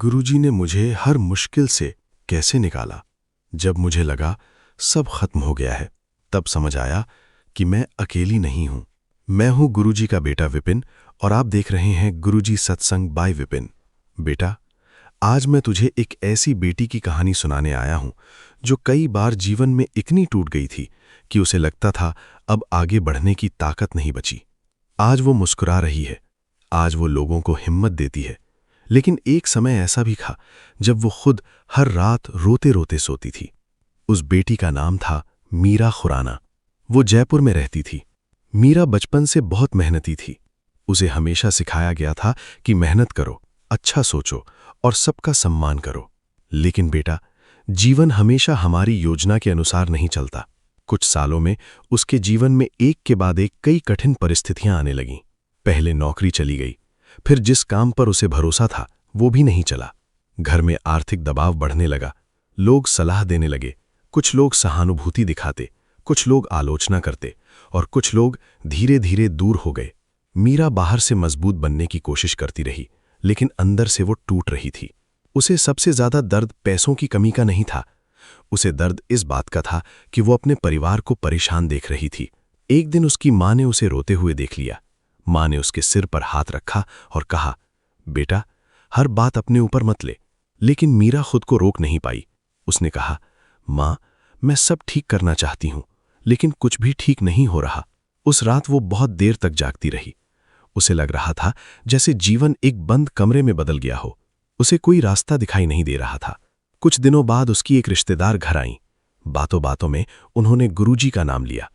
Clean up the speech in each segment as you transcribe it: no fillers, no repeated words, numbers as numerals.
गुरुजी ने मुझे हर मुश्किल से कैसे निकाला। जब मुझे लगा सब खत्म हो गया है, तब समझ आया कि मैं अकेली नहीं हूं। मैं हूं गुरुजी का बेटा विपिन और आप देख रहे हैं गुरुजी सत्संग बाय विपिन। बेटा, आज मैं तुझे एक ऐसी बेटी की कहानी सुनाने आया हूं जो कई बार जीवन में इतनी टूट गई थी कि उसे लगता था अब आगे बढ़ने की ताकत नहीं बची। आज वो मुस्कुरा रही है, आज वो लोगों को हिम्मत देती है। लेकिन एक समय ऐसा भी था जब वो खुद हर रात रोते रोते सोती थी। उस बेटी का नाम था मीरा खुराना। वो जयपुर में रहती थी। मीरा बचपन से बहुत मेहनती थी। उसे हमेशा सिखाया गया था कि मेहनत करो, अच्छा सोचो और सबका सम्मान करो। लेकिन बेटा, जीवन हमेशा हमारी योजना के अनुसार नहीं चलता। कुछ सालों में उसके जीवन में एक के बाद एक कई कठिन परिस्थितियां आने लगीं। पहले नौकरी चली गई, फिर जिस काम पर उसे भरोसा था वो भी नहीं चला। घर में आर्थिक दबाव बढ़ने लगा। लोग सलाह देने लगे, कुछ लोग सहानुभूति दिखाते, कुछ लोग आलोचना करते और कुछ लोग धीरे धीरे दूर हो गए। मीरा बाहर से मजबूत बनने की कोशिश करती रही, लेकिन अंदर से वो टूट रही थी। उसे सबसे ज्यादा दर्द पैसों की कमी का नहीं था। उसे दर्द इस बात का था कि वो अपने परिवार को परेशान देख रही थी। एक दिन उसकी माँ ने उसे रोते हुए देख लिया। माँ ने उसके सिर पर हाथ रखा और कहा, बेटा, हर बात अपने ऊपर मत ले। लेकिन मीरा खुद को रोक नहीं पाई। उसने कहा, माँ, मैं सब ठीक करना चाहती हूं, लेकिन कुछ भी ठीक नहीं हो रहा। उस रात वो बहुत देर तक जागती रही। उसे लग रहा था जैसे जीवन एक बंद कमरे में बदल गया हो। उसे कोई रास्ता दिखाई नहीं दे रहा था। कुछ दिनों बाद उसकी एक रिश्तेदार घर आईं। बातों बातों में उन्होंने गुरुजी का नाम लिया।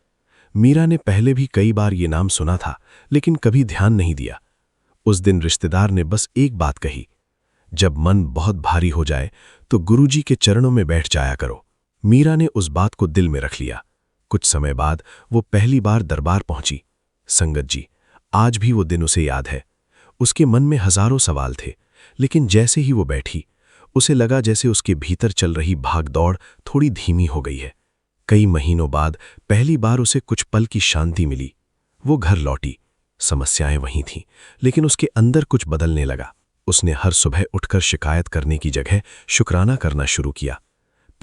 मीरा ने पहले भी कई बार ये नाम सुना था, लेकिन कभी ध्यान नहीं दिया। उस दिन रिश्तेदार ने बस एक बात कही, जब मन बहुत भारी हो जाए तो गुरुजी के चरणों में बैठ जाया करो। मीरा ने उस बात को दिल में रख लिया। कुछ समय बाद वो पहली बार दरबार पहुंची। संगत जी, आज भी वो दिन उसे याद है। उसके मन में हजारों सवाल थे, लेकिन जैसे ही वो बैठी, उसे लगा जैसे उसके भीतर चल रही भागदौड़ थोड़ी धीमी हो गई है। कई महीनों बाद पहली बार उसे कुछ पल की शांति मिली। वो घर लौटी। समस्याएं वहीं थीं, लेकिन उसके अंदर कुछ बदलने लगा। उसने हर सुबह उठकर शिकायत करने की जगह शुक्राना करना शुरू किया।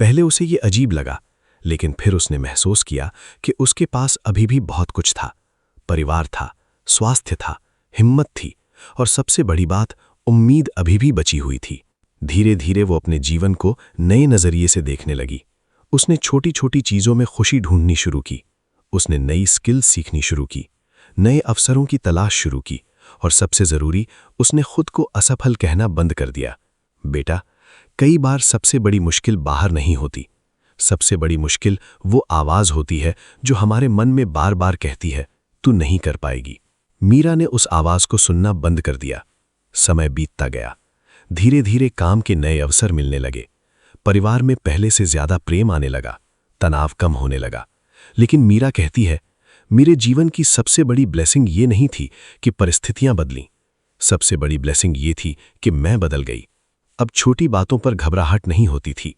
पहले उसे ये अजीब लगा, लेकिन फिर उसने महसूस किया कि उसके पास अभी भी बहुत कुछ था। परिवार था, स्वास्थ्य था, हिम्मत थी और सबसे बड़ी बात, उम्मीद अभी भी बची हुई थी। धीरे धीरे वो अपने जीवन को नए नजरिए से देखने लगी। उसने छोटी छोटी चीजों में खुशी ढूंढनी शुरू की। उसने नई स्किल्स सीखनी शुरू की, नए अवसरों की तलाश शुरू की और सबसे जरूरी, उसने खुद को असफल कहना बंद कर दिया। बेटा, कई बार सबसे बड़ी मुश्किल बाहर नहीं होती। सबसे बड़ी मुश्किल वो आवाज होती है जो हमारे मन में बार बार कहती है, तू नहीं कर पाएगी। मीरा ने उस आवाज को सुनना बंद कर दिया। समय बीतता गया। धीरे धीरे काम के नए अवसर मिलने लगे। परिवार में पहले से ज्यादा प्रेम आने लगा। तनाव कम होने लगा। लेकिन मीरा कहती है, मेरे जीवन की सबसे बड़ी ब्लेसिंग ये नहीं थी कि परिस्थितियां बदलीं। सबसे बड़ी ब्लेसिंग ये थी कि मैं बदल गई। अब छोटी बातों पर घबराहट नहीं होती थी।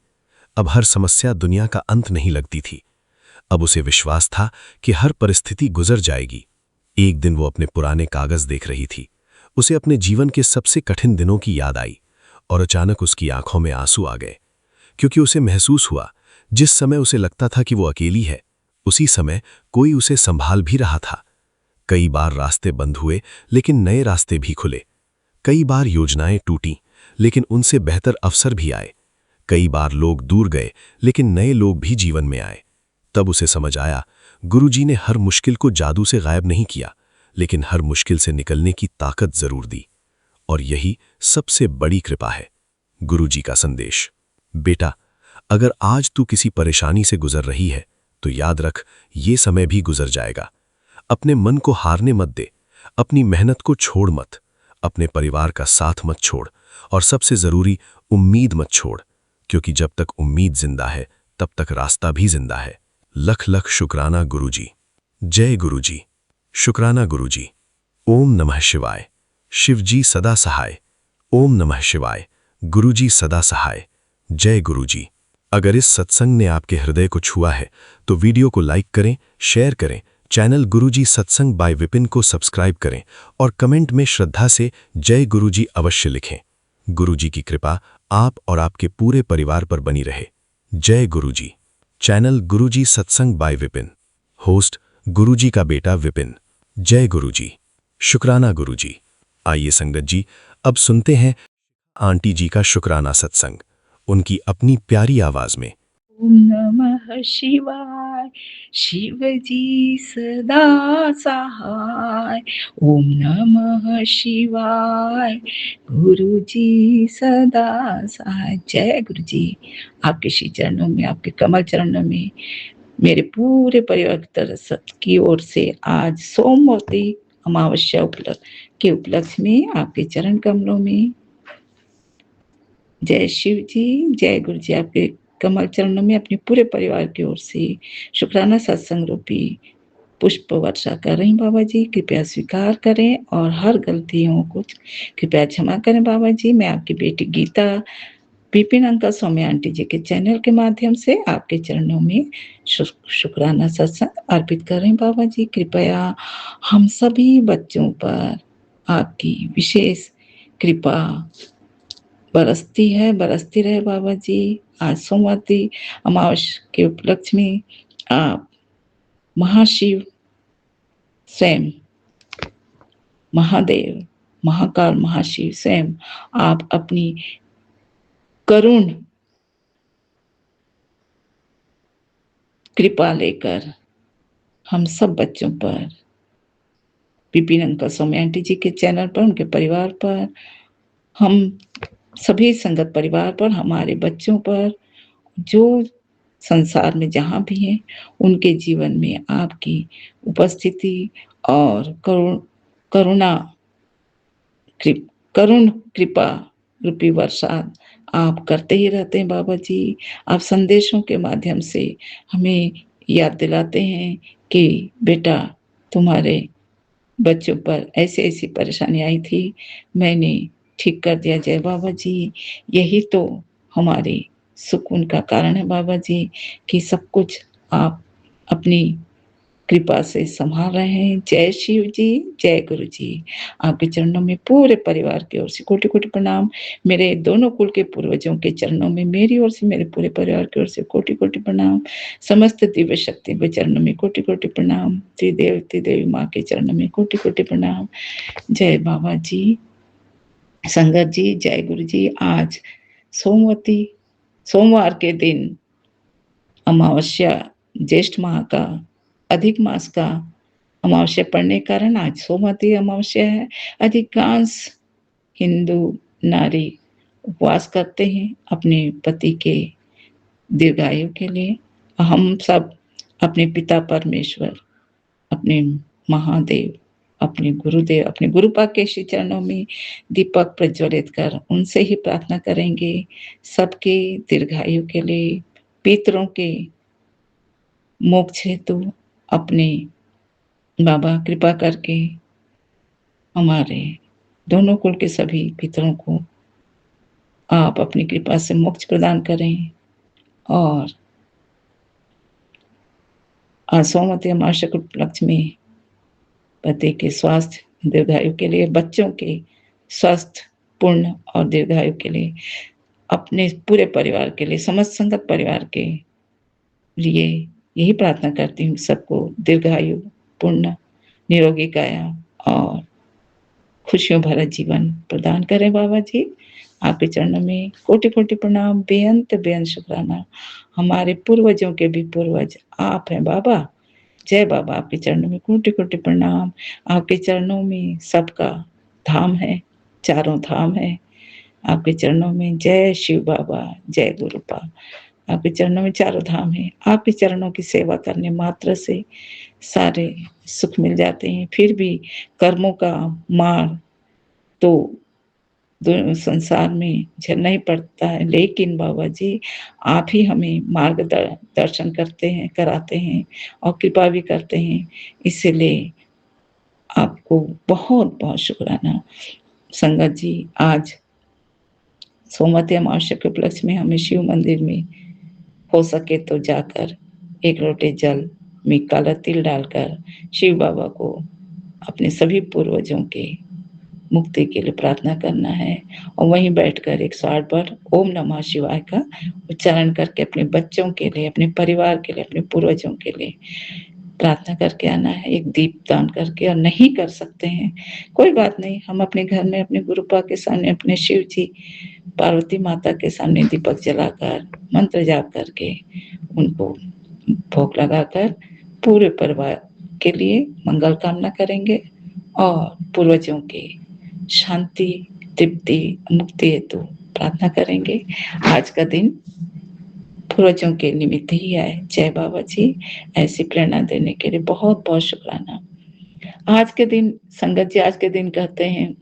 अब हर समस्या दुनिया का अंत नहीं लगती थी। अब उसे विश्वास था कि हर परिस्थिति गुजर जाएगी। एक दिन वो अपने पुराने कागज देख रही थी। उसे अपने जीवन के सबसे कठिन दिनों की याद आई और अचानक उसकी आंखों में आंसू आ गए, क्योंकि उसे महसूस हुआ जिस समय उसे लगता था कि वो अकेली है, उसी समय कोई उसे संभाल भी रहा था। कई बार रास्ते बंद हुए, लेकिन नए रास्ते भी खुले। कई बार योजनाएं टूटी, लेकिन उनसे बेहतर अवसर भी आए। कई बार लोग दूर गए, लेकिन नए लोग भी जीवन में आए। तब उसे समझ आया, गुरुजी ने हर मुश्किल को जादू से गायब नहीं किया, लेकिन हर मुश्किल से निकलने की ताकत जरूर दी। और यही सबसे बड़ी कृपा है, गुरुजी का संदेश। बेटा, अगर आज तू किसी परेशानी से गुजर रही है, तो याद रख, ये समय भी गुजर जाएगा। अपने मन को हारने मत दे, अपनी मेहनत को छोड़ मत, अपने परिवार का साथ मत छोड़ और सबसे जरूरी, उम्मीद मत छोड़, क्योंकि जब तक उम्मीद जिंदा है, तब तक रास्ता भी जिंदा है। लख लख शुक्राना गुरुजी। जय गुरुजी। शुक्राना गुरुजी। ओम नमः शिवाय। शिवजी सदा सहाय। ओम नमः शिवाय। गुरुजी सदा सहाय। जय गुरुजी। अगर इस सत्संग ने आपके हृदय को छुआ है तो वीडियो को लाइक करें, शेयर करें, चैनल गुरुजी सत्संग बाय विपिन को सब्सक्राइब करें और कमेंट में श्रद्धा से जय गुरुजी अवश्य लिखें। गुरुजी की कृपा आप और आपके पूरे परिवार पर बनी रहे। जय गुरुजी। चैनल गुरुजी सत्संग बाय विपिन। होस्ट गुरुजी का बेटा विपिन। जय गुरुजी। शुक्राना गुरुजी। आइए संगत जी, अब सुनते हैं आंटी जी का शुक्राना सत्संग, उनकी अपनी प्यारी आवाज में। ओम नमः शिवाय, शिवजी सदा सहाय। ओम नमः शिवाय, गुरुजी सदा सहाय। जय गुरुजी। आपके श्री चरणों में, आपके कमल चरणों में मेरे पूरे परिवार की तरफ की ओर से आज सोमवती अमावस्या के उपलक्ष्य में आपके चरण कमलों में जय शिव जी, जय गुरु जी। आपके कमल चरणों में अपने पूरे परिवार की ओर से शुक्राना सत्संग रूपी पुष्प वर्षा कर रही हूँ बाबा जी। कृपया स्वीकार करें और हर गलतियों को कृपया क्षमा करें बाबा जी। मैं आपकी बेटी गीता विपिन अंकल सौम्या आंटी जी के चैनल के माध्यम से आपके चरणों में शुक्राना सत्संग अर्पित कर रहे हैं बाबा जी। कृपया हम सभी बच्चों पर आपकी विशेष कृपा बरसती रहे बाबा जी। आज सोमवती अमावस्या के उपलक्ष्य में आप महाशिव स्वयं, महादेव, महाकाल, महाशिव स्वयं आप अपनी करुण कृपा लेकर हम सब बच्चों पर, विपिन अंकल सौम्या आंटी जी के चैनल पर, उनके परिवार पर, हम सभी संगत परिवार पर, हमारे बच्चों पर, जो संसार में जहाँ भी हैं, उनके जीवन में आपकी उपस्थिति और करुण कृपा रूपी वर्षा आप करते ही रहते हैं बाबा जी। आप संदेशों के माध्यम से हमें याद दिलाते हैं कि बेटा, तुम्हारे बच्चों पर ऐसी-ऐसी परेशानी आई थी, मैंने ठीक कर दिया। जय बाबा जी। यही तो हमारे सुकून का कारण है बाबा जी कि सब कुछ आप अपनी कृपा से संभाल रहे हैं। जय शिव जी, जय गुरु जी। आपके चरणों में पूरे परिवार की ओर से कोटि-कोटि प्रणाम। मेरे दोनों कुल के पूर्वजों के चरणों में मेरी ओर से, मेरे पूरे परिवार की ओर से कोटि-कोटि प्रणाम। समस्त दिव्य शक्ति के चरणों में कोटि-कोटि प्रणाम। त्रिदेवी माँ के चरणों में कोटि-कोटि प्रणाम। जय बाबा जी। संगत जी, जय गुरु जी। आज सोमवार के दिन अमावस्या, ज्येष्ठ माह का, अधिक मास का अमावस्या पड़ने के कारण आज सोमवती अमावस्या है। अधिकांश हिंदू नारी उपवास करते हैं अपने पति के दीर्घायु के लिए। हम सब अपने पिता परमेश्वर, अपने महादेव, अपने गुरुदेव, अपने गुरुपा के श्री चरणों में दीपक प्रज्वलित कर उनसे ही प्रार्थना करेंगे सबके दीर्घायु के लिए, पितरों के मोक्ष हेतु। अपने बाबा कृपा करके हमारे दोनों कुल के सभी पितरों को आप अपनी कृपा से मोक्ष प्रदान करें और सोमवती अमावस्या के उपलक्ष्य में पति के स्वास्थ्य दीर्घायु के लिए, बच्चों के स्वस्थ पूर्ण और दीर्घायु के लिए, अपने पूरे परिवार के लिए, समस्त संगत परिवार के लिए यही प्रार्थना करती हूँ सबको दीर्घायु, पूर्ण निरोगी काया और खुशियों भरा जीवन प्रदान करें बाबा जी। आपके चरणों में कोटि-कोटि प्रणाम, बेअंत शुक्राना। हमारे पूर्वजों के भी पूर्वज आप हैं बाबा। जय बाबा। आपके चरणों में कोटि-कोटि प्रणाम। आपके चरणों में सबका धाम है, चारों धाम है। आपके चरणों में जय शिव बाबा, जय गुरुपा। आपके चरणों में चारों धाम है। आपके चरणों की सेवा करने मात्र से सारे सुख मिल जाते हैं। फिर भी कर्मों का मार तो संसार में झेलना ही पड़ता है, लेकिन बाबा जी आप ही हमें दर्शन करते हैं, कराते हैं और कृपा भी करते हैं। इसलिए आपको बहुत-बहुत शुक्राना। संगत जी, आज सोमवती अमावस्या के उपलक्ष्य में हमें शिव मंदिर में हो सके तो जाकर एक लोटे जल में काला तिल डालकर शिव बाबा को अपने सभी पूर्वजों के मुक्ति के लिए प्रार्थना करना है और वहीं बैठकर 108 बार ओम नमः शिवाय का उच्चारण करके अपने बच्चों के लिए, अपने परिवार के लिए, अपने पूर्वजों के लिए प्रार्थना करके आना है, एक दीपदान करके। और नहीं कर सकते हैं, कोई बात नहीं, हम अपने घर में अपने गुरुपा के सामने, अपने शिव जी, पार्वती माता के सामने दीपक जलाकर, मंत्र जाप करके, उनको भोग लगाकर पूरे परिवार के लिए मंगल कामना करेंगे और पूर्वजों की शांति, तृप्ति, मुक्ति हेतु प्रार्थना करेंगे। आज का दिन पूर्वजों के निमित्त ही है। जय बाबा जी, ऐसी प्रेरणा देने के लिए बहुत-बहुत शुक्राना। आज के दिन संगत जी, आज के दिन कहते हैं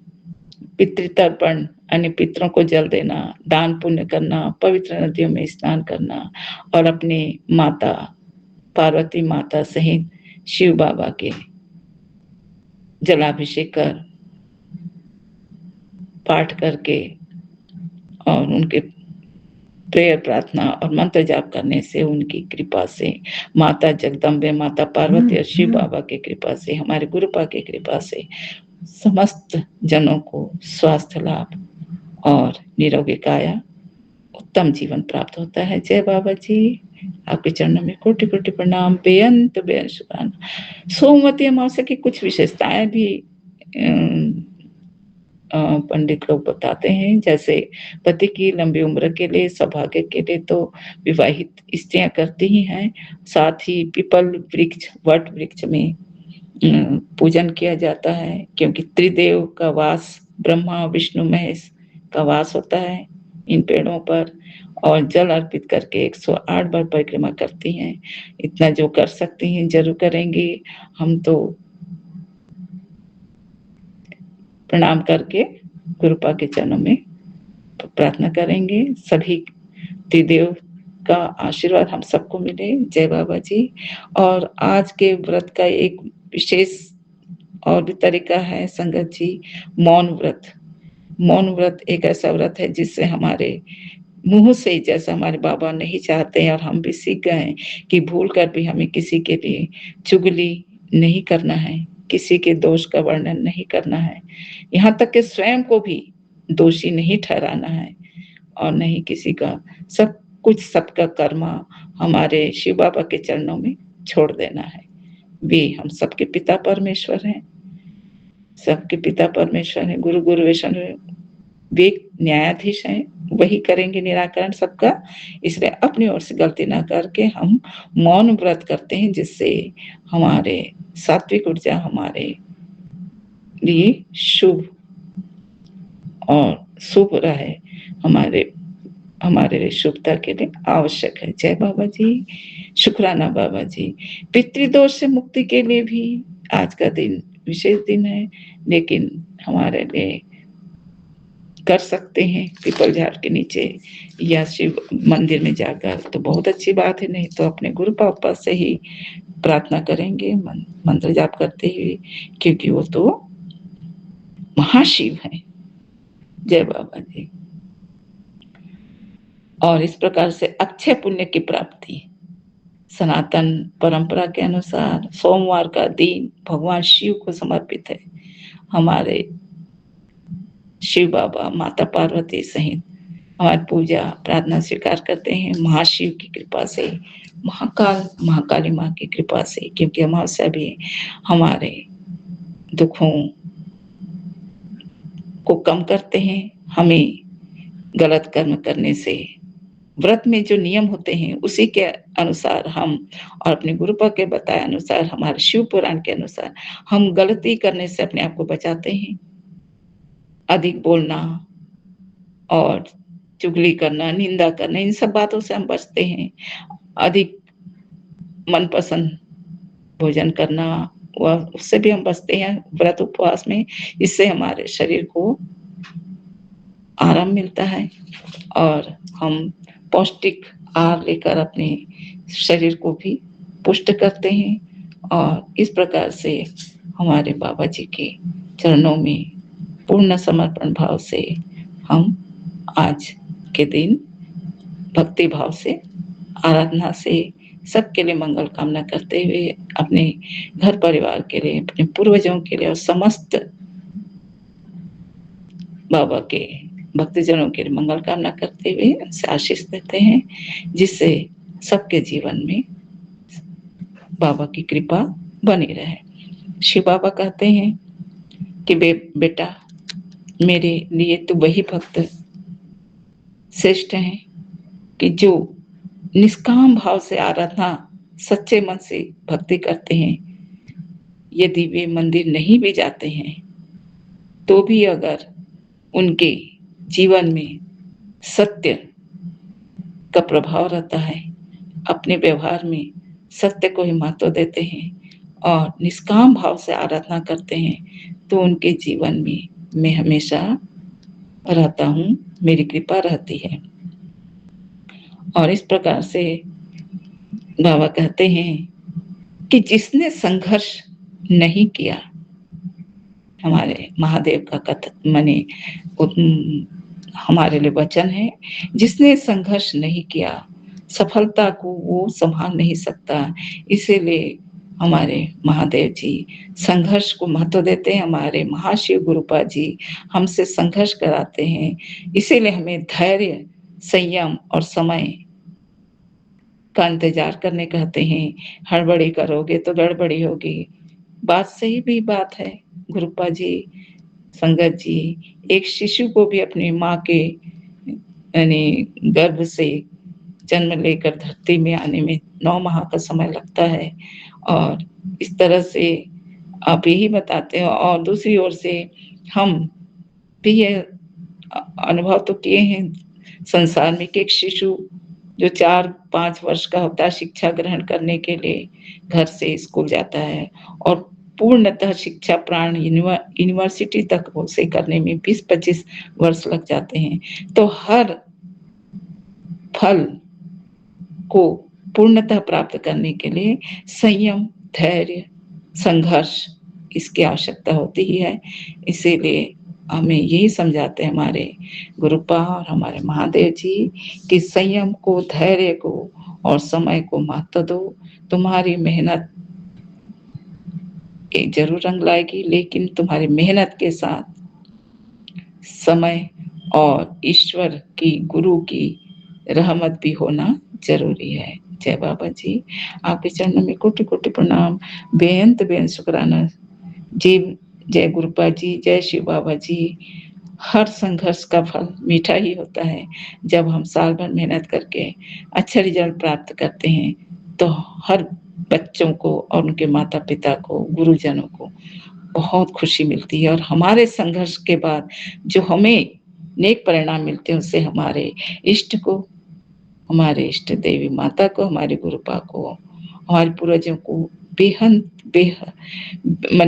पितृतर्पण, यानी पितरों को जल देना, दान पुण्य करना, पवित्र नदियों में स्नान करना और अपनी माता पार्वती माता सहित शिव बाबा के जलाभिषेक कर, पाठ करके और उनके प्रेयर प्रार्थना और मंत्र जाप करने से, उनकी कृपा से, माता जगदम्बे, माता पार्वती और शिव बाबा की कृपा से, हमारे गुरुपा की कृपा से समस्त जनों को स्वास्थ्य लाभ और निरोगी काया, उत्तम जीवन प्राप्त होता है। जय बाबा जी, आपके चरणों में कोटि-कोटि प्रणाम, बेअंत शुक्राना। सोमवती अमावस्या की कुछ विशेषताएं भी पंडित लोग बताते हैं, जैसे पति की लंबी उम्र के लिए, सौभाग्य के लिए तो विवाहित स्त्रियां करती ही हैं। साथ ही पीपल वृक्ष, वट वृक्ष में पूजन किया जाता है, क्योंकि त्रिदेव का वास, ब्रह्मा विष्णु महेश का वास होता है इन पेड़ों पर। और जल अर्पित करके 108 बार परिक्रमा करती हैं। इतना जो कर सकती हैं जरूर करेंगी। हम तो प्रणाम करके गुरुपा के चरणों में प्रार्थना करेंगे। सभी त्रिदेव का आशीर्वाद हम सबको मिले। जय बाबा जी। और आज के व्रत का एक विशेष और भी तरीका है संगत जी, मौन व्रत। मौन व्रत एक ऐसा व्रत है जिससे हमारे मुंह से, जैसा हमारे बाबा नहीं चाहते और हम भी सीख गए हैं कि भूल कर भी हमें किसी के लिए चुगली नहीं करना है, किसी के दोष का वर्णन नहीं करना है, यहाँ तक कि स्वयं को भी दोषी नहीं ठहराना है और नहीं किसी का। सब कुछ, सबका कर्मा हमारे शिव बाबा के चरणों में छोड़ देना है। वे हम सबके पिता परमेश्वर हैं, सबके पिता परमेश्वर हैं, गुरु गुरुवेशन, वे न्यायाधीश हैं, वही करेंगे निराकरण सबका। इसलिए अपनी ओर से गलती ना करके हम मौन व्रत करते हैं, जिससे हमारे सात्विक ऊर्जा हमारे लिए शुभ और शुभ रहे, हमारे लिए शुभता के लिए आवश्यक है। जय बाबा जी, शुक्राना बाबा जी। पितृदोष से मुक्ति के लिए भी आज का दिन विशेष दिन है, लेकिन हमारे लिए कर सकते हैं पीपल झाड़ के नीचे या शिव मंदिर में जाकर, तो बहुत अच्छी बात है। नहीं तो अपने गुरु पापा से ही प्रार्थना करेंगे, मंत्र जाप करते हुए, क्योंकि वो तो महाशिव है। जय बाबा जी। और इस प्रकार से अक्षय पुण्य की प्राप्ति सनातन परंपरा के अनुसार सोमवार का दिन भगवान शिव को समर्पित है। हमारे शिव बाबा, माता पार्वती सहित हमारी पूजा प्रार्थना स्वीकार करते हैं महाशिव की कृपा से, महाकाली माँ की कृपा से, क्योंकि अमावस्या भी हमारे दुखों को कम करते हैं। हमें गलत कर्म करने से, व्रत में जो नियम होते हैं उसी के अनुसार हम, और अपने गुरुपा के बताए अनुसार, हमारे शिव पुराण के अनुसार हम गलती करने से अपने आप को बचाते हैं। अधिक बोलना और चुगली करना, निंदा करना, इन सब बातों से हम बचते हैं। अधिक मनपसंद भोजन करना, वह उससे भी हम बचते हैं व्रत उपवास में। इससे हमारे शरीर को आराम मिलता है और हम पौष्टिक आहार लेकर अपने शरीर को भी पुष्ट करते हैं। और इस प्रकार से हमारे बाबा जी के चरणों में पूर्ण समर्पण भाव से हम आज के दिन भक्ति भाव से, आराधना से सबके लिए मंगल कामना करते हुए, अपने घर परिवार के लिए, अपने पूर्वजों के लिए और समस्त बाबा के भक्तजनों के मंगल कामना करते हुए उनसे आशीष देते हैं, जिससे सबके जीवन में बाबा की कृपा बनी रहे। शिव बाबा कहते हैं कि बेटा, मेरे लिए तो वही भक्त श्रेष्ठ हैं कि जो निष्काम भाव से आराधना, सच्चे मन से भक्ति करते हैं। यदि वे मंदिर नहीं भी जाते हैं तो भी अगर उनके जीवन में सत्य का प्रभाव रहता है, अपने व्यवहार में सत्य को ही महत्व देते हैं और निष्काम भाव से आराधना करते हैं, तो उनके जीवन में मैं हमेशा रहता हूँ, मेरी कृपा रहती है। और इस प्रकार से बाबा कहते हैं कि जिसने संघर्ष नहीं किया, हमारे महादेव का कथन माने हमारे लिए वचन है, जिसने संघर्ष नहीं किया सफलता को वो संभाल नहीं सकता। इसीलिए हमारे महादेव जी संघर्ष को महत्व देते हैं। हमारे महाशिव गुरुपा जी हमसे संघर्ष कराते हैं, इसीलिए हमें धैर्य, संयम और समय का इंतजार करने कहते हैं। हड़बड़ी करोगे तो गड़बड़ी होगी। बात सही भी बात है। गुरुपा जी, संगत जी, एक शिशु को भी अपनी माँ के यानी गर्भ से जन्म लेकर धरती में आने में 9 माह का समय लगता है, और इस तरह से आप यही बताते हो। और दूसरी ओर से हम भी ये अनुभव तो किए हैं संसार में कि एक शिशु जो 4-5 वर्ष का होता है, शिक्षा ग्रहण करने के लिए घर से स्कूल जाता है और पूर्णतः शिक्षा प्राण यूनिवर्सिटी तक उसे करने में 20-25 वर्ष लग जाते हैं। तो हर फल को पूर्णतः प्राप्त करने के लिए संयम, धैर्य, संघर्ष इसकी आवश्यकता होती ही है। इसीलिए हमें यही समझाते हैं हमारे गुरुपा और हमारे महादेव जी कि संयम को, धैर्य को और समय को महत्व दो। तुम्हारी मेहनत जरूर रंग लाएगी, लेकिन तुम्हारी मेहनत के साथ समय और ईश्वर की, गुरु की रहमत भी होना जरूरी है। जय बाबा जी, आपके चरणों में कोटि कोटि प्रणाम, बेअंत बेअंत शुक्राना जी। जय गुरुपा जी, जय शिव बाबा जी। हर संघर्ष का फल मीठा ही होता है। जब हम साल भर मेहनत करके अच्छा रिजल्ट प्राप्त करते हैं तो हर बच्चों को और उनके माता पिता को, गुरुजनों को बहुत खुशी मिलती है। और हमारे संघर्ष के बाद जो हमें नेक परिणाम मिलते हैं, उससे हमारे इष्ट को, हमारे इष्ट देवी माता को, हमारे गुरुपा को, हमारे पूर्वजों को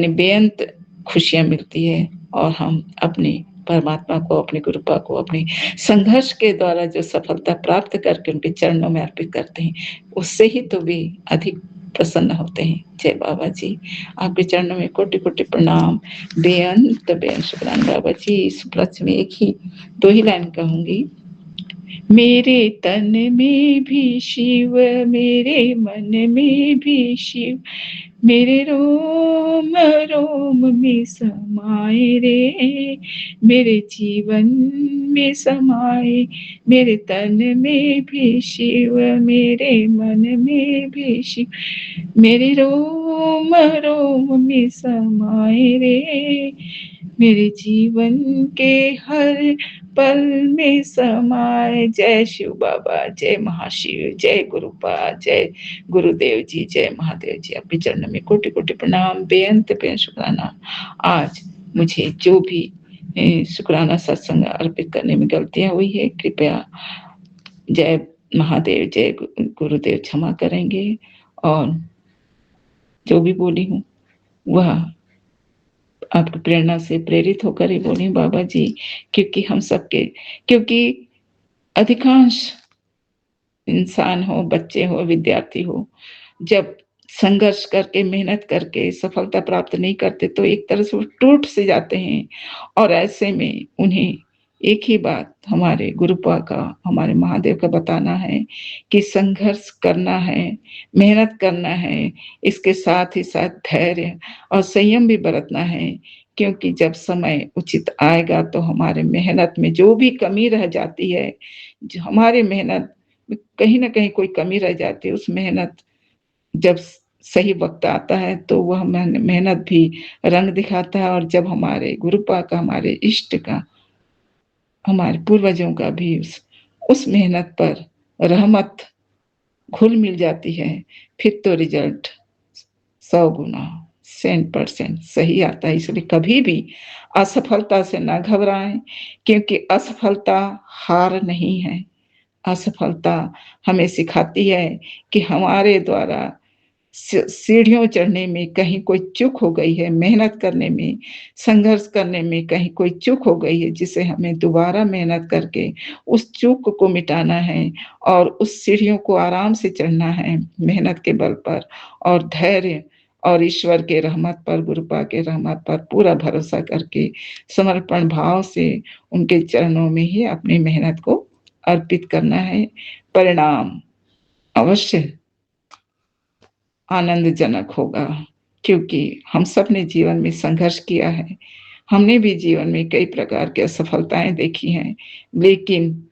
बेअंत खुशियां मिलती है। और हम अपने परमात्मा को, अपने गुरुपा को अपने संघर्ष के द्वारा जो सफलता प्राप्त करके उनके चरणों में अर्पित करते हैं, उससे ही तो भी अधिक प्रसन्न होते हैं। जय बाबा जी, आपके चरणों में कोटि कोटि प्रणाम, बेअंत बेअंत शुक्राना बाबा जी। इस उपलक्ष्य में एक ही 2 ही लाइन कहूंगी। मेरे तन में भी शिव, मेरे मन में भी शिव, मेरे रोम रोम में समाए रे, मेरे जीवन में समाए। मेरे तन में भी शिव, मेरे मन में भी शिव, मेरे रोम रोम में समाए रे, मेरे जीवन के हर पल में समाए। जय शिव बाबा, जय महाशिव, जय गुरुपा, जय गुरुदेव जी, जय महादेव जी। आपके चरणों में कोटि कोटि प्रणाम, बेअंत बेअंत शुक्राना। आज मुझे जो भी शुक्राना सत्संग अर्पित करने में गलतियां हुई है, कृपया जय महादेव, जय गुरुदेव क्षमा करेंगे। और जो भी बोली हूँ वह आपकी प्रेरणा से प्रेरित होकर ही बोली बाबा जी, क्योंकि अधिकांश इंसान हो, बच्चे हो, विद्यार्थी हो, जब संघर्ष करके, मेहनत करके सफलता प्राप्त नहीं करते तो एक तरह से वो टूट से जाते हैं। और ऐसे में उन्हें एक ही बात हमारे गुरुपा का, हमारे महादेव का बताना है कि संघर्ष करना है, मेहनत करना है, इसके साथ ही साथ धैर्य और संयम भी बरतना है। क्योंकि जब समय उचित आएगा तो हमारे मेहनत में जो भी कमी रह जाती है, जो हमारी मेहनत में कहीं न कहीं कोई कमी रह जाती है, उस मेहनत जब सही वक़्त आता है तो वह मेहनत भी रंग दिखाता है, और जब हमारे गुरुपा का, हमारे इष्ट का, हमारे पूर्वजों का भी उस मेहनत पर रहमत घुल-मिल जाती है, फिर तो रिज़ल्ट 100 गुना 100% सही आता है। इसलिए कभी भी असफलता से ना घबराएँ, क्योंकि असफलता हार नहीं है। असफलता हमें सिखाती है कि हमारे द्वारा सीढ़ियों चढ़ने में कहीं कोई चूक हो गई है, मेहनत करने में, संघर्ष करने में कहीं कोई चूक हो गई है, जिसे हमें दोबारा मेहनत करके उस चूक को मिटाना है और उस सीढ़ियों को आराम से चढ़ना है, मेहनत के बल पर, और धैर्य और ईश्वर के रहमत पर, गुरुपा के रहमत पर पूरा भरोसा करके समर्पण भाव से उनके चरणों में ही अपनी मेहनत को अर्पित करना है। परिणाम अवश्य आनंदजनक होगा, क्योंकि हम सब ने जीवन में संघर्ष किया है। हमने भी जीवन में कई प्रकार की असफलताएँ देखी हैं, लेकिन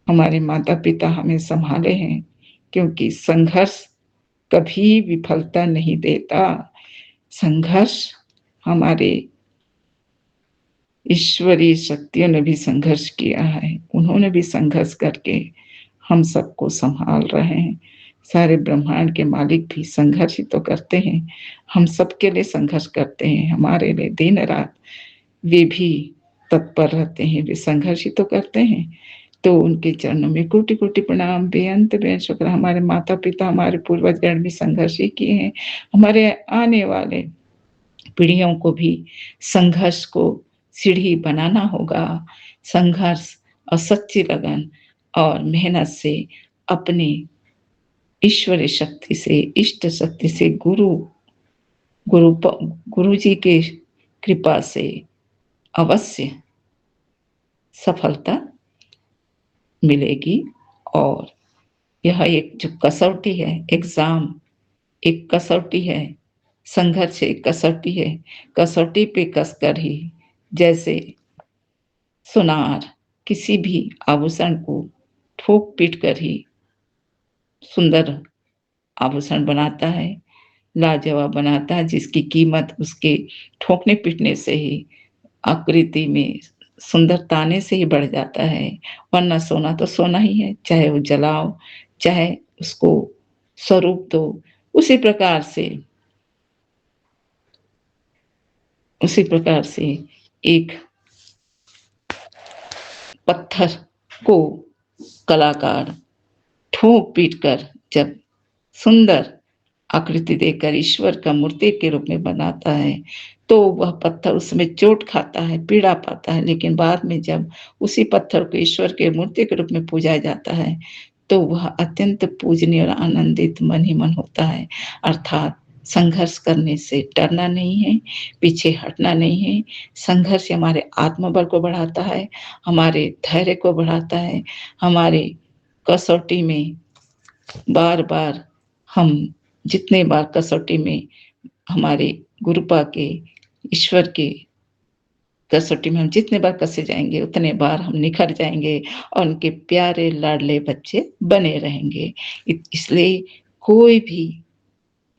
हमारे माता-पिता हमें सँभाले हैं, क्योंकि संघर्ष कभी विफलता नहीं देता। संघर्ष हमारे ईश्वरीय शक्तियों ने भी संघर्ष किया है। उन्होंने भी संघर्ष करके हम सबको सँभाल रहे हैं। सारे ब्रह्मांड के मालिक भी संघर्ष ही तो करते हैं। हम सबके लिए संघर्ष करते हैं, हमारे लिए दिन-रात वे भी तत्पर रहते हैं, वे संघर्ष ही तो करते हैं। तो उनके चरणों में कोटि-कोटि प्रणाम, बेअंत शुक्र। हमारे माता-पिता, हमारे पूर्वजगण भी संघर्ष ही किए हैं। हमारे आने वाले पीढ़ियों को भी संघर्ष को सीढ़ी बनाना होगा। संघर्ष और सच्ची लगन और मेहनत से अपने ईश्वरीय शक्ति से, इष्ट शक्ति से, गुरुजी के कृपा से अवश्य सफलता मिलेगी। और यह एक जो कसौटी है, एग्ज़ाम एक कसौटी है, संघर्ष एक कसौटी है। कसौटी पे कसकर ही, जैसे सुनार किसी भी आभूषण को ठोक-पीट कर ही सुंदर आभूषण बनाता है, लाजवाब बनाता है, जिसकी कीमत उसके ठोकने-पीटने से ही, आकृति में सुंदरता आने से ही बढ़ जाता है। वरना सोना तो सोना ही है, चाहे वो जलाओ, चाहे उसको स्वरूप दो। उसी प्रकार से एक पत्थर को कलाकार ठोक-पीट कर जब सुंदर आकृति देकर ईश्वर का मूर्ति के रूप में बनाता है, तो वह पत्थर उसमें चोट खाता है, पीड़ा पाता है, लेकिन बाद में जब उसी पत्थर को ईश्वर के मूर्ति के रूप में पूजा जाता है, तो वह अत्यंत पूजनीय और आनंदित मन ही मन होता है। अर्थात संघर्ष करने से डरना नहीं है, पीछे हटना नहीं है। संघर्ष हमारे आत्मबल को बढ़ाता है, हमारे धैर्य को बढ़ाता है, हमारे कसौटी में बार-बार हम जितने बार कसौटी में हमारे गुरुपा के, ईश्वर के कसौटी में हम जितने बार कसे जाएँगे, उतने बार हम निखर जाएँगे और उनके प्यारे लाडले बच्चे बने रहेंगे। इसलिए कोई भी,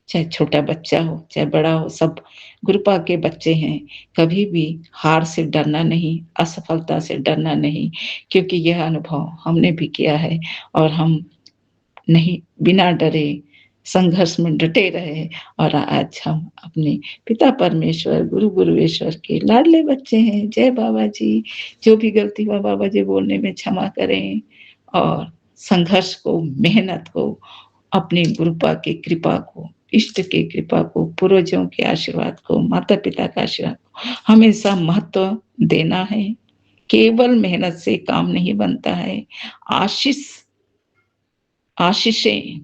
चाहे छोटा बच्चा हो, चाहे बड़ा हो, सब गुरुपा के बच्चे हैं। कभी भी हार से डरना नहीं, असफलता से डरना नहीं, क्योंकि यह अनुभव हमने भी किया है और हम नहीं, बिना डरे संघर्ष में डटे रहे, और आज हम अपने पिता परमेश्वर, गुरु गुरुवेश्वर के लाडले बच्चे हैं। जय बाबा जी। जो भी गलती हुआ बाबा जी बोलने में क्षमा करें, और संघर्ष को, मेहनत को, अपनी गुरुपा की कृपा को, इष्ट की कृपा को, पूर्वजों के आशीर्वाद को, माता-पिता का आशीर्वाद को हमेशा महत्व देना है। केवल मेहनत से काम नहीं बनता है। आशीषें,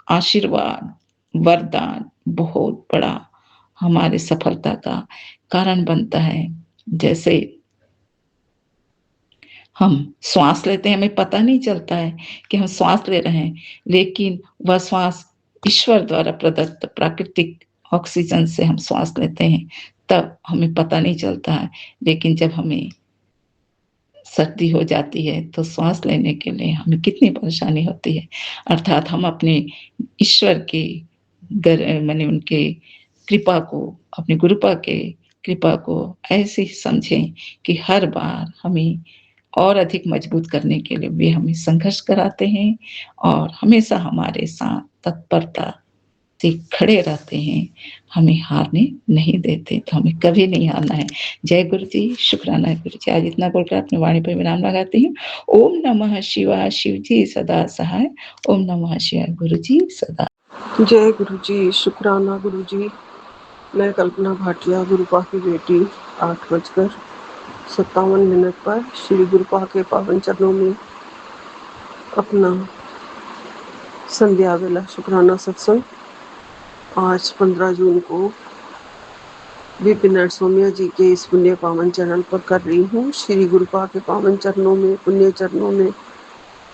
आशीर्वाद, वरदान बहुत बड़ा हमारे सफलता का कारण बनता है। जैसे हम श्वास लेते हैं, हमें पता नहीं चलता है कि हम श्वास ले रहे हैं, लेकिन वह श्वास ईश्वर द्वारा प्रदत्त प्राकृतिक ऑक्सीजन से हम श्वास लेते हैं, तब हमें पता नहीं चलता है, लेकिन जब हमें सर्दी हो जाती है, तो श्वास लेने के लिए हमें कितनी परेशानी होती है। अर्थात हम अपने ईश्वर की माने उनके कृपा को, अपने गुरुपा के कृपा को ऐसे ही समझें कि हर बार हमें और अधिक मजबूत करने के लिए वे हमें संघर्ष कराते हैं और हमेशा हमारे साथ तत्परता से खड़े रहते हैं, हमें हारने नहीं देते, तो हमें कभी नहीं हारना है। जय गुरु जी, शुक्राना है गुरु जी। आज इतना बोलकर अपनी वाणी पर विराम लगाती हूँ। ओम नमः शिवाय, शिव जी सदा सहाय। ओम नमः शिवाय, गुरु जी सदा। जय गुरु जी, शुक्राना गुरु जी। मैं कल्पना भाटिया, गुरुपा की बेटी, 8:57 पर श्री गुरुपा के पावन चरणों में अपना संध्या वेला शुक्राना सत्संग आज 15 जून को विपिन सोमिया जी के इस पुण्य पावन चरण पर कर रही हूँ। श्री गुरुपा के पावन चरणों में, पुण्य चरणों में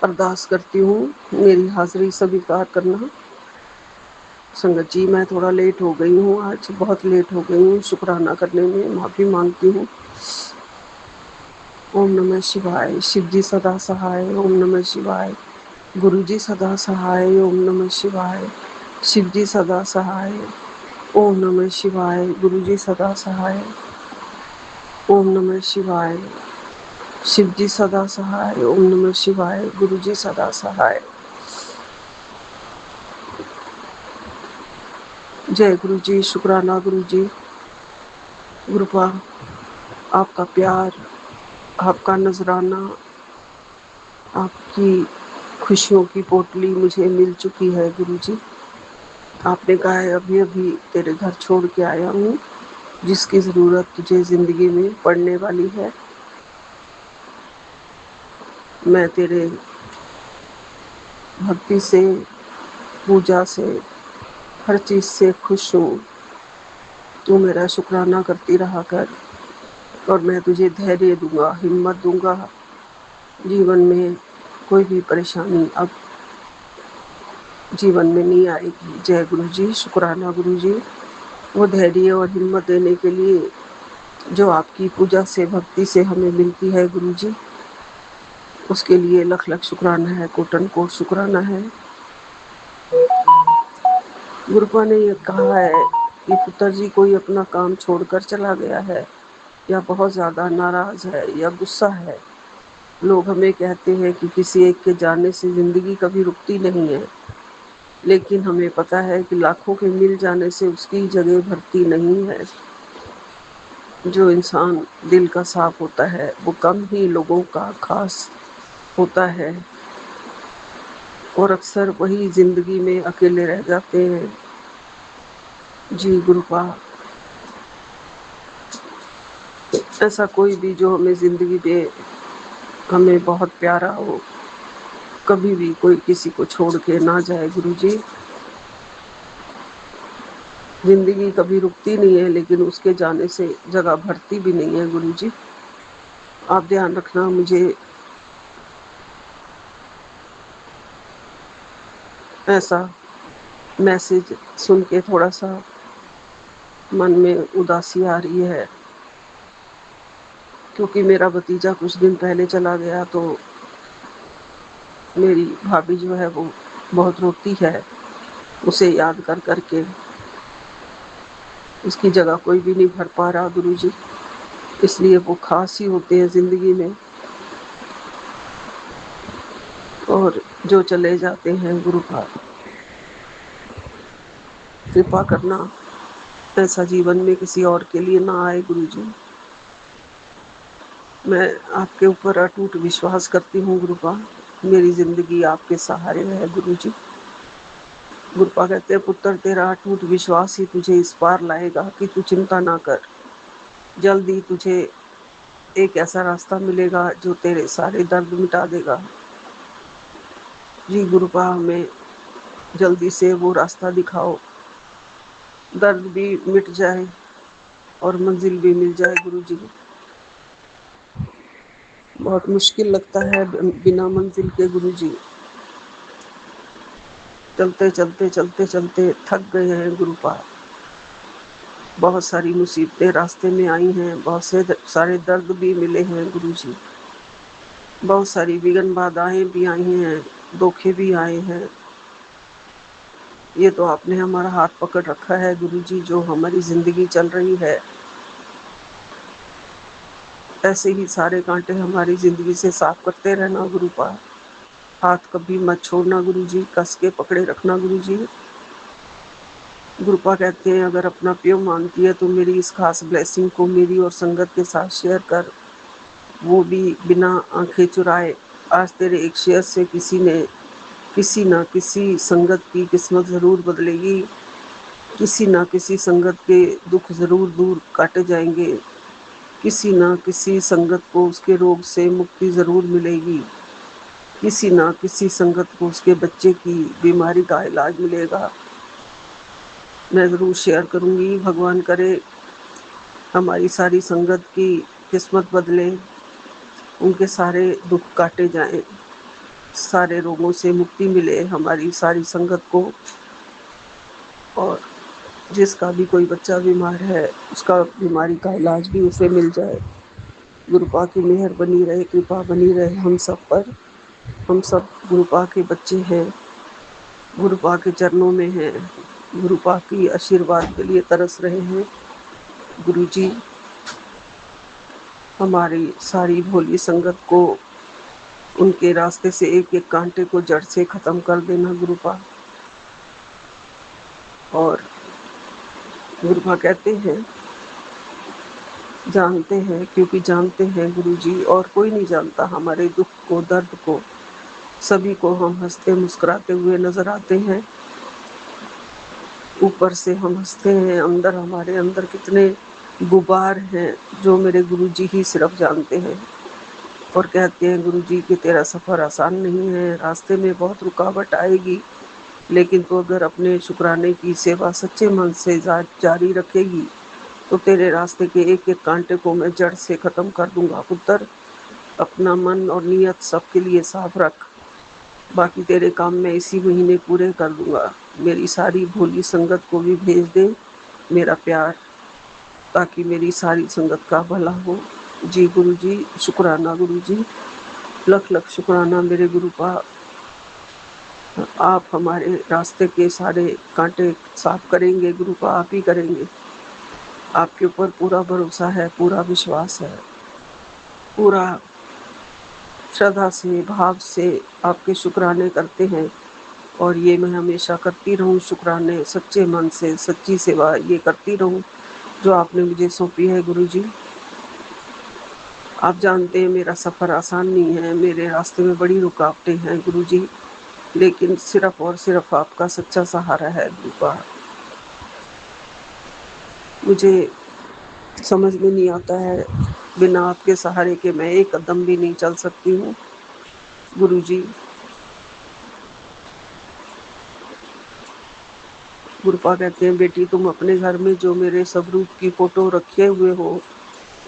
अरदास करती हूँ मेरी हाजिरी स्वीकार करना। संगत जी, मैं थोड़ा लेट हो गई हूँ, आज बहुत लेट हो गई हूँ शुक्राना करने में, माफ़ी मांगती हूँ। ओम नमः शिवाय, शिव जी सदा सहाय। ओम नमः शिवाय, गुरु जी सदा सहाय। ओम नमः शिवाय, शिव जी सदा सहाय। ओम नमः शिवाय, गुरु जी सदा सहाय। ओम नमः शिवाय, शिव जी सदा सहाय। ओम नमः शिवाय, गुरु जी सदा सहाय। जय गुरु जी, शुक्राना गुरु जी। गुरुपा, आपका प्यार, आपका नजराना, आपकी खुशियों की पोटली मुझे मिल चुकी है गुरु जी। आपने कहा है अभी अभी तेरे घर छोड़ के आया हूँ, जिसकी ज़रूरत तुझे ज़िंदगी में पड़ने वाली है। मैं तेरे भक्ति से, पूजा से, हर चीज़ से खुश हूँ। तू मेरा शुक्राना करती रहा कर और मैं तुझे धैर्य दूंगा, हिम्मत दूंगा। जीवन में कोई भी परेशानी अब जीवन में नहीं आएगी। जय गुरु जी, शुक्राना गुरु जी। वो धैर्य और हिम्मत देने के लिए जो आपकी पूजा से, भक्ति से हमें मिलती है गुरु जी, उसके लिए लख लख शुक्राना है, कोटन कोट शुक्राना है। गुरुपा ने ये कहा है कि पुत्र जी कोई अपना काम छोड़कर चला गया है या बहुत ज़्यादा नाराज़ है या गुस्सा है। लोग हमें कहते हैं कि किसी एक के जाने से ज़िंदगी कभी रुकती नहीं है, लेकिन हमें पता है कि लाखों के मिल जाने से उसकी जगह भरती नहीं है। जो इंसान दिल का साफ होता है वो कम ही लोगों का खास होता है और अक्सर वही जिंदगी में अकेले रह जाते हैं। जी गुरुपा, ऐसा कोई भी जो हमें जिंदगी में हमें बहुत प्यारा हो, कभी भी कोई किसी को छोड़ के ना जाए गुरु जी। जिंदगी कभी रुकती नहीं है, लेकिन उसके जाने से जगह भरती भी नहीं है गुरु जी। आप ध्यान रखना। मुझे ऐसा मैसेज सुन के थोड़ा सा मन में उदासी आ रही है, क्योंकि मेरा भतीजा कुछ दिन पहले चला गया तो मेरी भाभी जो है वो बहुत रोती है उसे याद कर करके। उसकी जगह कोई भी नहीं भर पा रहा गुरु जी, इसलिए वो खास ही होते हैं ज़िंदगी में। और जो चले जाते हैं गुरुपा, कृपा करना ऐसा जीवन में किसी और के लिए ना आए गुरु जी। मैं आपके ऊपर अटूट विश्वास करती हूँ गुरुपा। मेरी ज़िंदगी आपके सहारे है गुरु जी। गुरुपा कहते हैं पुत्र तेरा अटूट विश्वास ही तुझे इस पार लाएगा कि तू चिंता ना कर। जल्द ही तुझे एक ऐसा रास्ता मिलेगा जो तेरे सारे दर्द मिटा देगा। जी गुरुपा, हमें जल्दी से वो रास्ता दिखाओ, दर्द भी मिट जाए और मंजिल भी मिल जाए गुरु जी। बहुत मुश्किल लगता है बिना मंजिल के गुरु जी। चलते चलते चलते चलते थक गए हैं गुरुपा। बहुत सारी मुसीबतें रास्ते में आई हैं, बहुत से सारे दर्द भी मिले हैं गुरुजी, बहुत सारी विघ्न बाधाएं भी आई हैं, धोखे भी आए हैं। ये तो आपने हमारा हाथ पकड़ रखा है गुरुजी, जो हमारी जिंदगी चल रही है ऐसे ही सारे कांटे हमारी जिंदगी से साफ करते रहना गुरुपा। हाथ कभी मत छोड़ना गुरुजी, कस के पकड़े रखना गुरुजी। गुरुपा कहते हैं अगर अपना प्यो मानती है तो मेरी इस खास ब्लेसिंग को मेरी और संगत के साथ शेयर कर, वो भी बिना आंखें चुराए। आज तेरे एक शेयर से किसी ना किसी संगत की किस्मत जरूर बदलेगी, किसी ना किसी संगत के दुख जरूर दूर काटे जाएंगे, किसी ना किसी संगत को उसके रोग से मुक्ति जरूर मिलेगी, किसी ना किसी संगत को उसके बच्चे की बीमारी का इलाज मिलेगा। मैं ज़रूर शेयर करूँगी। भगवान करे हमारी सारी संगत की किस्मत बदले, उनके सारे दुख काटे जाएं, सारे रोगों से मुक्ति मिले हमारी सारी संगत को, और जिसका भी कोई बच्चा बीमार है उसका बीमारी का इलाज भी उसे मिल जाए। गुरुपा की मेहर बनी रहे, कृपा बनी रहे हम सब पर। हम सब गुरुपा के बच्चे हैं, गुरुपा के चरणों में हैं, गुरुपा की आशीर्वाद के लिए तरस रहे हैं। गुरुजी हमारी सारी भोली संगत को उनके रास्ते से एक एक कांटे को जड़ से खत्म कर देना गुरुपा। और गुरुपा कहते हैं जानते हैं क्योंकि जानते हैं गुरुजी, और कोई नहीं जानता हमारे दुख को, दर्द को। सभी को हम हंसते मुस्कुराते हुए नजर आते हैं, ऊपर से हम हंसते हैं, अंदर हमारे अंदर कितने गुबार हैं जो मेरे गुरुजी ही सिर्फ जानते हैं। और कहते हैं गुरुजी कि तेरा सफ़र आसान नहीं है, रास्ते में बहुत रुकावट आएगी, लेकिन तो अगर अपने शुक्राने की सेवा सच्चे मन से जारी रखेगी तो तेरे रास्ते के एक एक कांटे को मैं जड़ से ख़त्म कर दूंगा पुत्र। अपना मन और नीयत सबके लिए साफ रख, बाकी तेरे काम मैं इसी महीने पूरे कर दूंगा। मेरी सारी भोली संगत को भी भेज दे मेरा प्यार, ताकि मेरी सारी संगत का भला हो। जी गुरुजी, शुक्राना गुरुजी, लख लख शुक्राना मेरे गुरुपा। आप हमारे रास्ते के सारे कांटे साफ करेंगे गुरुपा, आप ही करेंगे। आपके ऊपर पूरा भरोसा है, पूरा विश्वास है, पूरा श्रद्धा से भाव से आपके शुक्राने करते हैं, और ये मैं हमेशा करती रहूं शुक्राने, सच्चे मन से सच्ची सेवा ये करती रहूं जो आपने मुझे सौंपी है गुरुजी। आप जानते हैं मेरा सफ़र आसान नहीं है, मेरे रास्ते में बड़ी रुकावटें हैं गुरुजी, लेकिन सिर्फ और सिर्फ आपका सच्चा सहारा है गुरुपा। मुझे समझ में नहीं आता है, बिना आपके सहारे के मैं एक कदम भी नहीं चल सकती हूँ गुरुजी। गुरुपा कहते हैं बेटी तुम अपने घर में जो मेरे स्वरूप की फोटो रखे हुए हो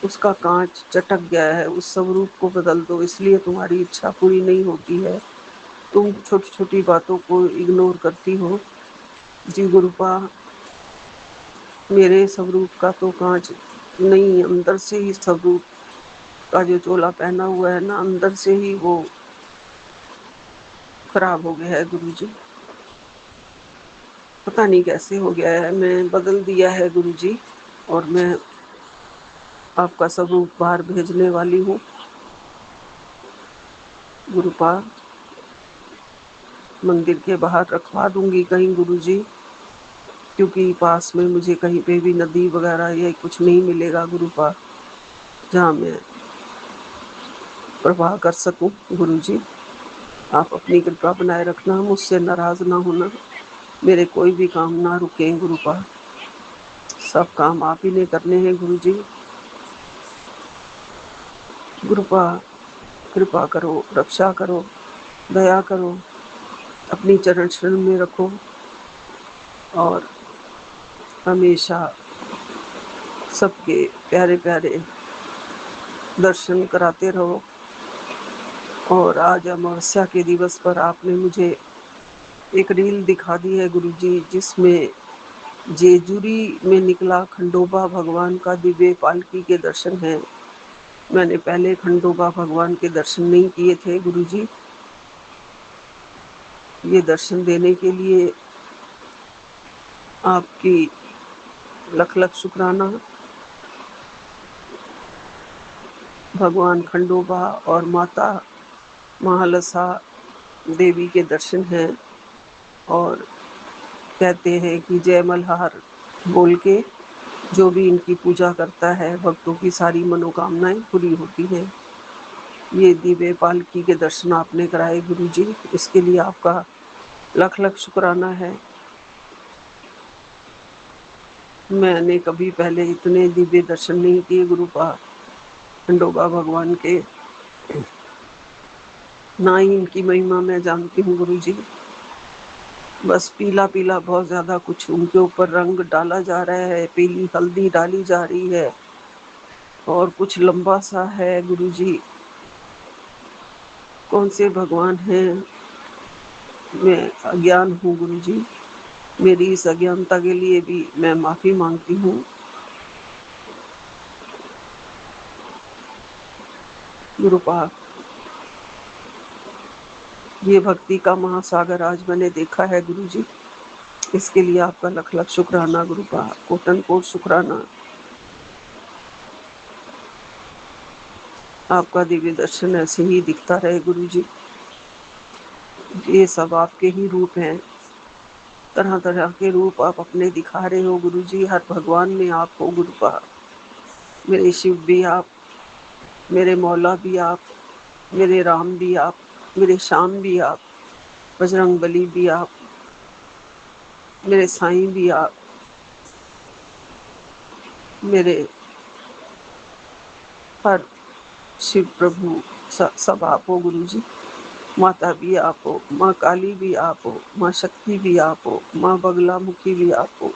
उसका कांच चटक गया है, उस स्वरूप को बदल दो, इसलिए तुम्हारी इच्छा पूरी नहीं होती है। तुम छोटी छोटी बातों को इग्नोर करती हो। जी गुरुपा, मेरे स्वरूप का तो कांच नहीं, अंदर से ही स्वरूप का जो चोला पहना हुआ है ना, अंदर से ही वो खराब हो गया है गुरुजी। पता नहीं कैसे हो गया है, मैं बदल दिया है गुरुजी, और मैं आपका स्वरूप बाहर भेजने वाली हूँ गुरुपा। मंदिर के बाहर रखवा दूंगी कहीं गुरुजी, क्योंकि पास में मुझे कहीं पे भी नदी वगैरह ये कुछ नहीं मिलेगा गुरुपा जहाँ मैं प्रवाह कर सकूं गुरुजी। आप अपनी कृपा बनाए रखना, मुझसे नाराज ना होना, मेरे कोई भी काम ना रुके गुरुपा, सब काम आप ही ने करने हैं गुरुजी। गुरुपा कृपा करो, रक्षा करो, दया करो, अपनी चरण शरण में रखो, और हमेशा सबके प्यारे प्यारे दर्शन कराते रहो। और आज अमावस्या के दिवस पर आपने मुझे एक रील दिखा दी है गुरुजी, जिसमें जेजुरी में निकला खंडोबा भगवान का दिव्य पालकी के दर्शन हैं। मैंने पहले खंडोबा भगवान के दर्शन नहीं किए थे गुरुजी। ये दर्शन देने के लिए आपकी लख लख शुक्राना। भगवान खंडोबा और माता महालसा देवी के दर्शन हैं और कहते हैं कि जय मल्हार बोल के जो भी इनकी पूजा करता है भक्तों की सारी मनोकामनाएं पूरी होती हैं। ये दिव्य पालकी के दर्शन आपने कराए गुरुजी, इसके लिए आपका लख लख शुक्राना है। मैंने कभी पहले इतने दिव्य दर्शन नहीं किए गुरुपा खंडोबा भगवान के, ना ही इनकी महिमा मैं जानती हूँ गुरुजी। बस पीला पीला बहुत ज्यादा कुछ उनके ऊपर रंग डाला जा रहा है, पीली हल्दी डाली जा रही है और कुछ लंबा सा है गुरुजी। कौन से भगवान हैं, मैं अज्ञान हूँ गुरुजी। मेरी इस अज्ञानता के लिए भी मैं माफी मांगती हूँ। गुरुपा ये भक्ति का महासागर आज मैंने देखा है गुरुजी, इसके लिए आपका लख लख शुक्राना गुरुपा, कोटन कोट शुक्राना। आपका दिव्य दर्शन ऐसे ही दिखता रहे गुरुजी। ये सब आपके ही रूप हैं, तरह तरह के रूप आप अपने दिखा रहे हो गुरुजी। हर भगवान में आप हो गुरुपा। मेरे शिव भी आप, मेरे मौला भी आप, मेरे राम भी आप, मेरे श्याम भी आप, बजरंग बली भी आप, मेरे साईं भी आप, मेरे हर शिव प्रभु सब आप हो गुरुजी। माता भी आप हो, माँ काली भी आप हो, माँ शक्ति भी आप हो, माँ बगला मुखी भी आप हो।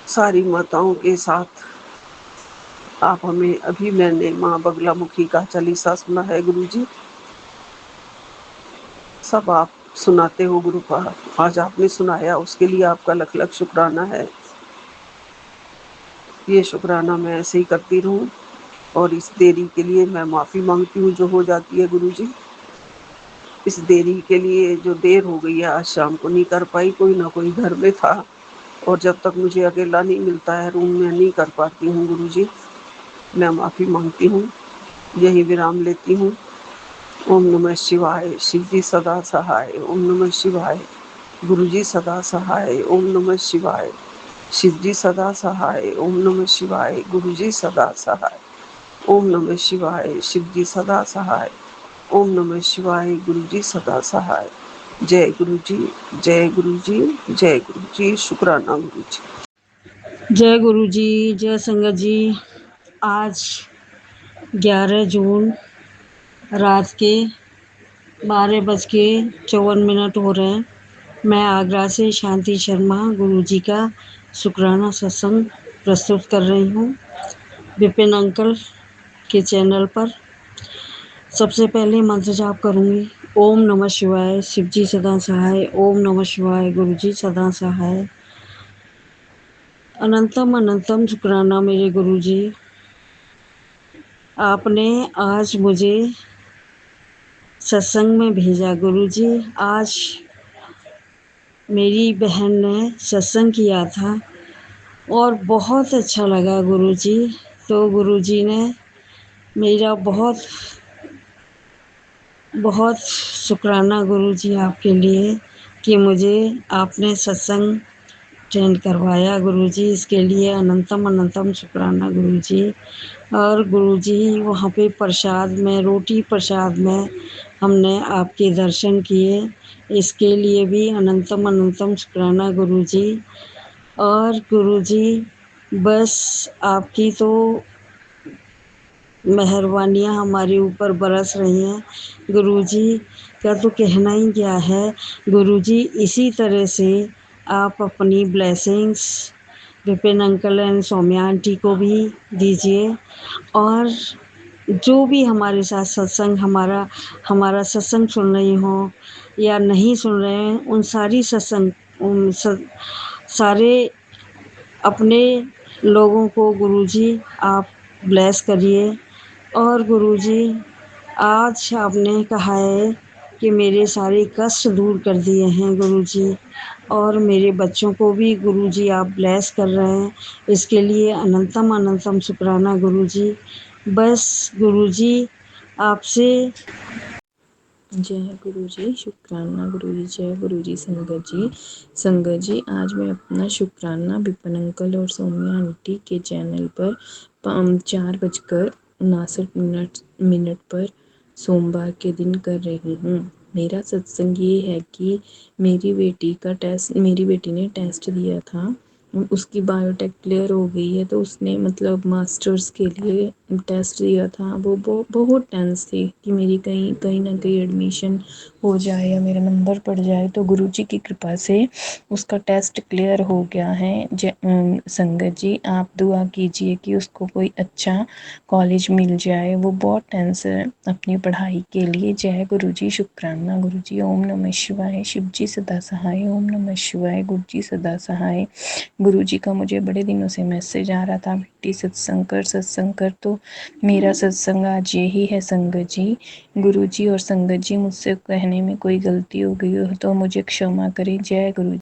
सारी माताओं के साथ आप हमें, अभी मैंने माँ बगला मुखी का चालीसा सुना है गुरुजी। सब आप सुनाते हो गुरुपा, आज आपने सुनाया उसके लिए आपका लख लख शुक्राना है। ये शुक्राना मैं ऐसे ही करती रहूं और इस देरी के लिए मैं माफी मांगती हूँ जो हो जाती है गुरुजी। इस देरी के लिए जो देर हो गई है, आज शाम को नहीं कर पाई, कोई ना कोई घर में था और जब तक मुझे अकेला नहीं मिलता है रूम में नहीं कर पाती हूँ गुरुजी। मैं माफी मांगती हूँ, यही विराम लेती हूँ। ओम नमः शिवाय। शिव जी सदा सहाय। ओम नमः शिवाय। गुरुजी सदा सहाय। ओम नमः शिवाय। शिव जी सदा सहाय। ओम नमः शिवाय। गुरुजी सदा सहाय। ओम नमः शिवाय। शिव जी सदा सहाय। ओम नमः शिवाय। गुरुजी सदा सहाय। जय गुरुजी, जय गुरुजी, जय गुरुजी। शुक्राना गुरुजी। जय गुरु जी, जय संगत जी। आज 11 जून रात के 12:54 हो रहे हैं। मैं आगरा से शांति शर्मा गुरु जी का शुक्राना सत्संग प्रस्तुत कर रही हूँ विपिन अंकल के चैनल पर। सबसे पहले मंत्र जाप करूँगी। ओम नमः शिवाय। शिव जी सदा सहाय। ओम नमः शिवाय। गुरु जी सदा सहाय। अनंतम अनंतम शुक्राना मेरे गुरु जी, आपने आज मुझे सत्संग में भेजा। गुरु जी, आज मेरी बहन ने सत्संग किया था और बहुत अच्छा लगा गुरु जी। तो गुरु जी ने मेरा बहुत बहुत शुक्राना गुरु जी आपके लिए कि मुझे आपने सत्संग अटेंड करवाया गुरु जी। इसके लिए अनंतम अनंतम शुक्राना गुरु जी। और गुरु जी वहाँ पे प्रसाद में, रोटी प्रसाद में हमने आपके दर्शन किए, इसके लिए भी अनंतम अनंतम शुक्राना गुरु जी। और गुरु जी बस आपकी तो मेहरबानियाँ हमारे ऊपर बरस रही हैं गुरु जी, का तो कहना ही क्या है। गुरु जी इसी तरह से आप अपनी blessings Vipin uncle and Saumya aunty को भी दीजिए और जो भी हमारे साथ सत्संग हमारा सत्संग सुन रही हो या नहीं सुन रहे हैं, उन सारे अपने लोगों को गुरुजी आप ब्लेस करिए। और गुरुजी आज आपने कहा है कि मेरे सारे कष्ट दूर कर दिए हैं गुरुजी, और मेरे बच्चों को भी गुरुजी आप ब्लेस कर रहे हैं, इसके लिए अनंतम अनंतम शुक्राना गुरुजी। बस गुरुजी आपसे जय गुरु जी, शुक्राना गुरु जी, जय गुरु जी। संगत जी, संगत जी, आज मैं अपना शुक्राना विपिन अंकल और सौम्या आंटी के चैनल पर 4:59 पर सोमवार के दिन कर रही हूँ। मेरा सत्संग ये है कि मेरी बेटी ने टेस्ट दिया था, उसकी बायोटेक क्लियर हो गई है, तो उसने मतलब मास्टर्स के लिए टेस्ट दिया था। वो बहुत टेंस थी कि मेरी कहीं ना कहीं एडमिशन हो जाए या मेरा नंबर पड़ जाए। तो गुरुजी की कृपा से उसका टेस्ट क्लियर हो गया है। संगत जी, आप दुआ कीजिए कि उसको कोई अच्छा कॉलेज मिल जाए। वो बहुत टेंस है अपनी पढ़ाई के लिए। जय गुरु जी, शुक्राना गुरु जी। ओम नमः शिवाय। शिव जी सदा सहाय। ओम नमः शिवाय। गुरु जी सदा सहाय। गुरु जी का मुझे बड़े दिनों से मैसेज आ रहा था, बेटी सत्संग कर। तो मेरा सत्संग आज यही है संगत जी। गुरु जी और संगत जी, मुझसे कहने में कोई गलती हो गई हो तो मुझे क्षमा करें। जय गुरु जी।